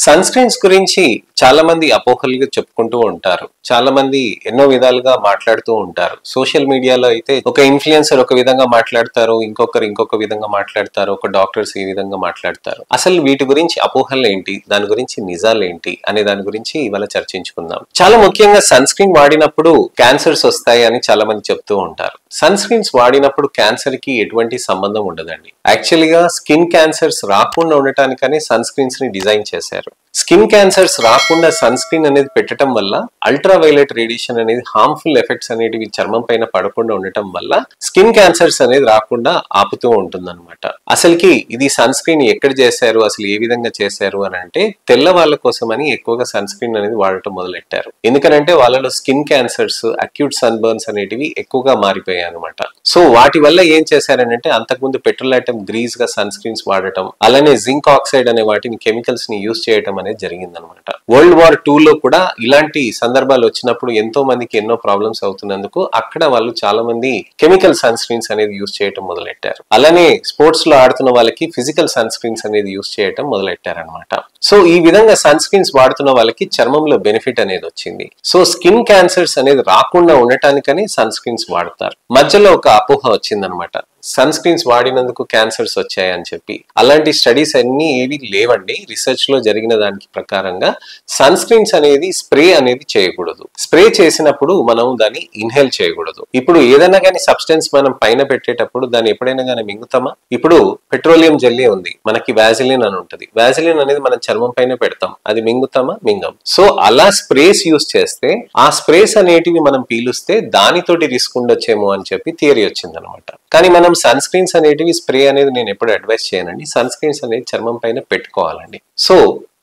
Sun screens గురించి చాలా మంది అపోహలుగా చెప్పుకుంటూ ఉంటారు. చాలా మంది ఎన్నో విధాలుగా మాట్లాడుతూ ఉంటారు. సోషల్ మీడియాలో అయితే ఒక ఇన్ఫ్లుయెన్సర్ ఒక విధంగా మాట్లాడతారు, ఇంకొకరు ఇంకొక విధంగా మాట్లాడతారు, ఒక డాక్టర్స్ ఈ విధంగా మాట్లాడతారు. అసలు వీటి గురించి అపోహలు ఏంటి, దాని గురించి నిజాలు ఏంటి అనే దాని గురించి ఇవాళ చర్చించుకుందాం. చాలా ముఖ్యంగా సన్ స్క్రీన్ వాడినప్పుడు క్యాన్సర్స్ వస్తాయి అని చాలా మంది చెప్తూ ఉంటారు. సన్ స్క్రీన్స్ వాడినప్పుడు క్యాన్సర్ కి ఎటువంటి సంబంధం ఉండదండి. యాక్చువల్గా స్కిన్ క్యాన్సర్స్ రాకుండా ఉండటానికనే సన్ స్క్రీన్స్ ని డిజైన్ చేశారు. స్కిన్ క్యాన్సర్స్ రాకుండా సన్ స్క్రీన్ అనేది పెట్టడం వల్ల అల్ట్రా వైలెట్ రేడియేషన్ అనేది హార్మ్ఫుల్ ఎఫెక్ట్స్ అనేటివి చర్మం పైన పడకుండా ఉండటం వల్ల స్కిన్ క్యాన్సర్స్ అనేది రాకుండా ఆపుతూ ఉంటుందన్నమాట. అసలుకి ఇది సన్ స్క్రీన్ ఎక్కడ చేశారు, అసలు ఏ విధంగా చేశారు అని అంటే తెల్ల వాళ్ళ కోసమని ఎక్కువగా సన్ స్క్రీన్ అనేది వాడటం మొదలెట్టారు. ఎందుకంటే వాళ్ళలో skin cancers, acute sunburns అనేటివి ఎక్కువగా మారిపోయాయి అనమాట. సో వాటి వల్ల ఏం చేశారనంటే అంతకుముందు పెట్రోలాటం గ్రీజ్ గా సన్ స్క్రీన్స్ వాడటం, అలానే జింక్ ఆక్సైడ్ అనే వాటిని కెమికల్స్ ని యూజ్ చేయడం అనేది జరిగిందనమాట. వరల్డ్ వార్ 2 లో కూడా ఇలాంటి సందర్భాలు వచ్చినప్పుడు ఎంతో మందికి ఎన్నో ప్రాబ్లమ్స్ అవుతున్నందుకు అక్కడ వాళ్ళు చాలా మంది కెమికల్ సన్ స్క్రీన్స్ అనేది యూజ్ చేయడం మొదలెట్టారు. అలానే స్పోర్ట్స్ లో ఆడుతున్న వాళ్ళకి ఫిజికల్ సన్ స్క్రీన్స్ అనేది యూజ్ చేయడం మొదలెట్టారు అనమాట. సో ఈ విధంగా సన్ స్క్రీన్స్ వాడుతున్న వాళ్ళకి చర్మంలో బెనిఫిట్ అనేది వచ్చింది. సో స్కిన్ క్యాన్సర్స్ అనేది రాకుండా ఉండటానికని సన్ స్క్రీన్స్ వాడతారు. మధ్యలో ఒక అపోహ వచ్చిందనమాట, సన్ స్క్రీన్స్ వాడినందుకు క్యాన్సర్స్ వచ్చాయని చెప్పి. అలాంటి స్టడీస్ అన్ని ఏవి లేవండి. రీసెర్చ్ లో జరిగిన దానికి ప్రకారంగా సన్ స్క్రీన్స్ అనేది స్ప్రే అనేది చేయకూడదు. స్ప్రే చేసినప్పుడు మనం దాన్ని ఇన్హేల్ చేయకూడదు. ఇప్పుడు ఏదైనా కానీ సబ్స్టెన్స్ మనం పైన పెట్టేటప్పుడు దాన్ని ఎప్పుడైనా కానీ మింగుతామా? ఇప్పుడు పెట్రోలియం జెల్లీ ఉంది, మనకి వ్యాజిలిన్ అని ఉంటుంది. వ్యాజిలిన్ అనేది మనం చర్మం పైన పెడతాం, అది మింగుతామా? మింగం. సో అలా స్ప్రేస్ యూజ్ చేస్తే ఆ స్ప్రేస్ అనేటివి మనం పీలుస్తే దానితోటి రిస్క్ ఉండొచ్చేమో అని చెప్పి థియరీ వచ్చిందనమాట. కానీ మనం సన్ స్క్రీన్స్ అనేటివి స్ప్రే అనేది నేను ఎప్పుడు అడ్వైస్ చేయనండి. సన్ స్క్రీన్స్ అనేది చర్మం పైన పెట్టుకోవాలండి. సో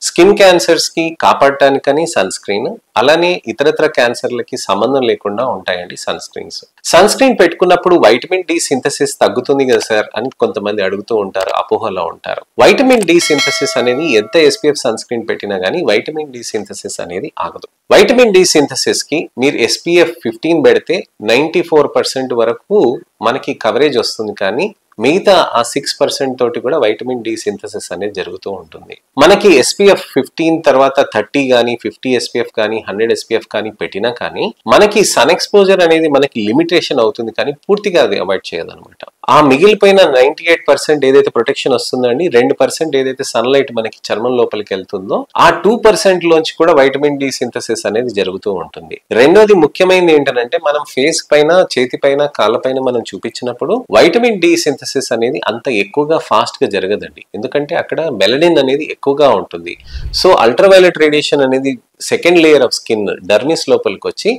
స్కిన్ క్యాన్సర్స్ కి కాపాడటానికని సన్ స్క్రీన్, అలానే ఇతరత్ర క్యాన్సర్లకి సంబంధం లేకుండా ఉంటాయండి సన్ స్క్రీన్స్. సన్ స్క్రీన్ పెట్టుకున్నప్పుడు వైటమిన్ డి సింథసిస్ తగ్గుతుంది కదా సార్ అని కొంతమంది అడుగుతూ ఉంటారు, అపోహలో ఉంటారు. వైటమిన్ డి సింథసిస్ అనేది ఎంత ఎస్పీఎఫ్ సన్ స్క్రీన్ పెట్టినా గానీ వైటమిన్ డి సింథసిస్ అనేది ఆగదు. వైటమిన్ డి సింథసిస్ కి మీరు SPF 15 పెడితే 94% వరకు మనకి కవరేజ్ వస్తుంది, కానీ మిగతా ఆ 6% తోటి కూడా వైటమిన్ డి సింథసిస్ అనేది జరుగుతూ ఉంటుంది. మనకి SPF 15 తర్వాత 30 కానీ 50 SPF కానీ 100 SPF కానీ పెట్టినా కానీ మనకి సన్ ఎక్స్పోజర్ అనేది మనకి లిమిటేషన్ అవుతుంది, కానీ పూర్తిగా అది అవాయిడ్ చేయదనమాట. ఆ మిగిలిపోయిన 98% ఏదైతే ప్రొటెక్షన్ వస్తుందండి, 2% ఏదైతే సన్లైట్ మనకి చర్మం లోపలికి వెళ్తుందో ఆ 2% లోంచి కూడా వైటమిన్ డి సింథసిస్ అనేది జరుగుతూ ఉంటుంది. రెండోది ముఖ్యమైనది ఏంటంటే మనం ఫేస్ పైన, చేతి పైన, కాళ్ళ పైన మనం చూపించినప్పుడు వైటమిన్ డి సింథసిస్ అనేది అంత ఎక్కువగా ఫాస్ట్ గా జరగదండి. ఎందుకంటే అక్కడ మెలనిన్ అనేది ఎక్కువగా ఉంటుంది. సో అల్ట్రావైలెట్ రేడియేషన్ అనేది second layer of skin dermis లోపలికి వచ్చి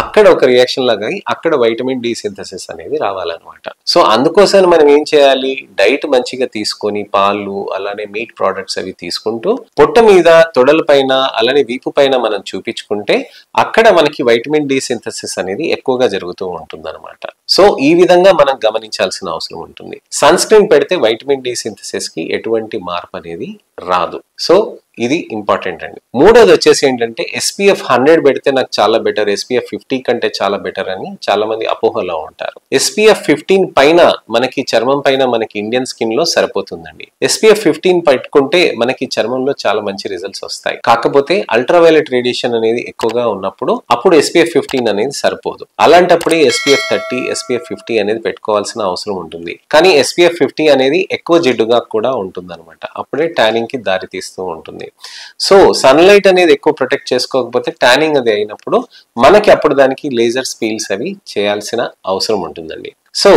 అక్కడ ఒక రియాక్షన్ లాగా అక్కడ వైటమిన్ డి సింథసిస్ అనేది రావాలన్నమాట. సో అందుకోసం మనం ఏం చేయాలి, డైట్ మంచిగా తీసుకొని పాలు అలానే మీట్ ప్రోడక్ట్స్ అవి తీసుకుంటూ పొట్ట మీద, తొడల పైన, అలానే వీపు పైన మనం చూపించుకుంటే అక్కడ మనకి వైటమిన్ డి సింథసిస్ అనేది ఎక్కువగా జరుగుతూ ఉంటుంది అనమాట. సో ఈ విధంగా మనం గమనించాల్సిన అవసరం ఉంటుంది. సన్ స్క్రీన్ పెడితే వైటమిన్ డి సింథసిస్ కి ఎటువంటి మార్పు అనేది రాదు. సో ఇది ఇంపార్టెంట్ అండి. మూడోది వచ్చేసి ఏంటంటే SPF 100 పెడితే నాకు చాలా బెటర్, SPF 50 కంటే చాలా బెటర్ అని చాలా మంది అపోహలో ఉంటారు. SPF 15 పైన మనకి చర్మం పైన మనకి ఇండియన్ స్కిన్ లో సరిపోతుందండి. SPF 15 పెట్టుకుంటే మనకి చర్మంలో చాలా మంచి రిజల్ట్స్ వస్తాయి. కాకపోతే అల్ట్రావైలెట్ రేడియేషన్ అనేది ఎక్కువగా ఉన్నప్పుడు అప్పుడు SPF 15 అనేది సరిపోదు. అలాంటప్పుడే SPF 30, SPF 50 అనేది పెట్టుకోవాల్సిన అవసరం ఉంటుంది. కానీ SPF 50 అనేది ఎక్కువ జిడ్డుగా కూడా ఉంటుంది అనమాట. అప్పుడే ట్యానింగ్ కి దారి తీస్తూ ఉంటుంది. సో సన్లైట్ అనేది ఎక్కువ ప్రొటెక్ట్ చేసుకోకపోతే ట్యానింగ్ అది అయినప్పుడు మనకి అప్పుడు దానికి లేజర్ స్పీల్స్ అవి చేయాల్సిన అవసరం ఉంటుందండి. సో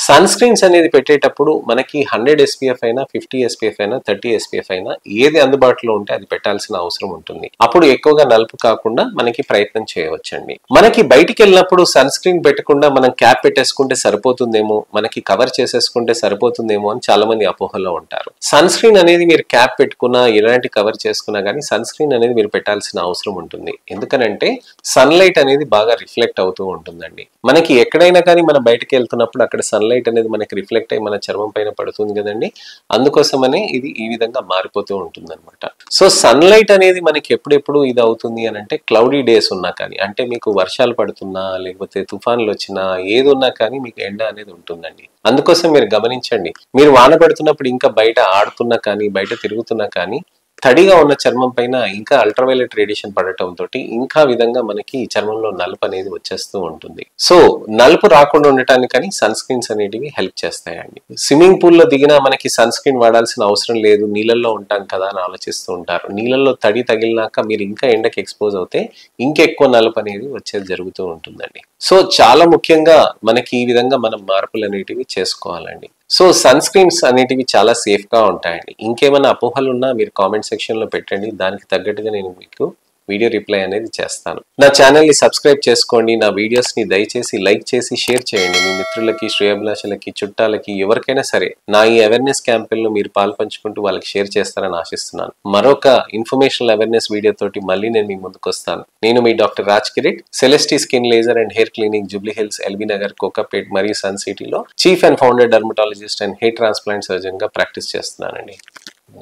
సన్ స్క్రీన్స్ అనేది పెట్టేటప్పుడు మనకి 100 SPF అయినా, 50 SPF అయినా, 30 SPF అయినా ఏది అందుబాటులో ఉంటే అది పెట్టాల్సిన అవసరం ఉంటుంది. అప్పుడు ఎక్కువగా నలుపు కాకుండా మనకి ప్రయత్నం చేయవచ్చండి. మనకి బయటికి వెళ్ళినప్పుడు సన్ స్క్రీన్ పెట్టకుండా మనం క్యాప్ పెట్టేసుకుంటే సరిపోతుందేమో, మనకి కవర్ చేసేసుకుంటే సరిపోతుందేమో అని చాలా మంది అపోహలో ఉంటారు. సన్ స్క్రీన్ అనేది మీరు క్యాప్ పెట్టుకున్నా, ఎలాంటి కవర్ చేసుకున్నా కానీ సన్ స్క్రీన్ అనేది మీరు పెట్టాల్సిన అవసరం ఉంటుంది. ఎందుకనంటే సన్లైట్ అనేది బాగా రిఫ్లెక్ట్ అవుతూ ఉంటుందండి. మనకి ఎక్కడైనా కానీ మనం బయటకు వెళ్తున్నప్పుడు అక్కడ సన్లైట్ అనేది మనకి రిఫ్లెక్ట్ అయ్యి మన చర్మం పైన పడుతుంది కదండి. అందుకోసమనే ఇది ఈ విధంగా మారిపోతూ ఉంటుంది అనమాట. సో సన్లైట్ అనేది మనకి ఎప్పుడెప్పుడు ఇది అవుతుంది అని అంటే క్లౌడీ డేస్ ఉన్నా కానీ, అంటే మీకు వర్షాలు పడుతున్నా లేకపోతే తుఫాన్లు వచ్చినా ఏది ఉన్నా కానీ మీకు ఎండ అనేది ఉంటుందండి. అందుకోసం మీరు గమనించండి, మీరు వాన పడుతున్నప్పుడు ఇంకా బయట ఆడుతున్నా కానీ, బయట తిరుగుతున్నా కానీ తడిగా ఉన్న చర్మం పైన ఇంకా అల్ట్రావైలెట్ రేడియేషన్ పడటం తోటి ఇంకా విధంగా మనకి చర్మంలో నలుపు అనేది వచ్చేస్తూ ఉంటుంది. సో నలుపు రాకుండా ఉండటానికని సన్ స్క్రీన్స్ అనేటివి హెల్ప్ చేస్తాయండి. స్విమ్మింగ్ పూల్ లో దిగినా మనకి సన్ స్క్రీన్ వాడాల్సిన అవసరం లేదు, నీళ్ళల్లో ఉంటాం కదా అని ఆలోచిస్తూ ఉంటారు. నీళ్ళల్లో తడి తగిలినాక మీరు ఇంకా ఎండకి ఎక్స్పోజ్ అవుతే ఇంకెక్కువ నలుపు అనేది వచ్చేది జరుగుతూ ఉంటుందండి. సో చాలా ముఖ్యంగా మనకి ఈ విధంగా మనం మార్పులు అనేటివి చేసుకోవాలండి. సో సన్ స్క్రీన్స్ అనేటివి చాలా సేఫ్ గా ఉంటాయండి. ఇంకేమైనా అపోహలు ఉన్నా మీరు కామెంట్ సెక్షన్ లో పెట్టండి, దానికి తగ్గట్టుగా నేను మీకు వీడియో రిప్లై అనేది చేస్తాను. నా ఛానల్ ని సబ్స్క్రైబ్ చేసుకోండి. నా వీడియోస్ ని దయచేసి లైక్ చేసి షేర్ చేయండి. మీ మిత్రులకి, శ్రేయోభిలాషులకి, చుట్టాలకి, ఎవరికైనా సరే నా ఈ అవేర్నెస్ క్యాంపెయిన్ లో మీరు పాల్పంచుకుంటూ వాళ్ళకి షేర్ చేస్తారని ఆశిస్తున్నాను. మరొక ఇన్ఫర్మేషనల్ అవేర్నెస్ వీడియో తోటి మళ్ళీ నేను మీ ముందుకు వస్తాను. నేను మీ doctor Raj Kireet, Celestee skin laser and hair clinic, Jubilee Hills, LB Nagar, Kokapet మరియు సన్ సిటీలో chief and founder dermatologist and hair transplant surgeon గా ప్రాక్టీస్ చేస్తున్నానండి.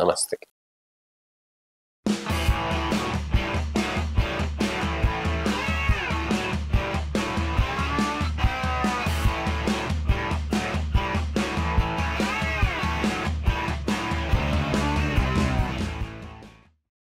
నమస్తే.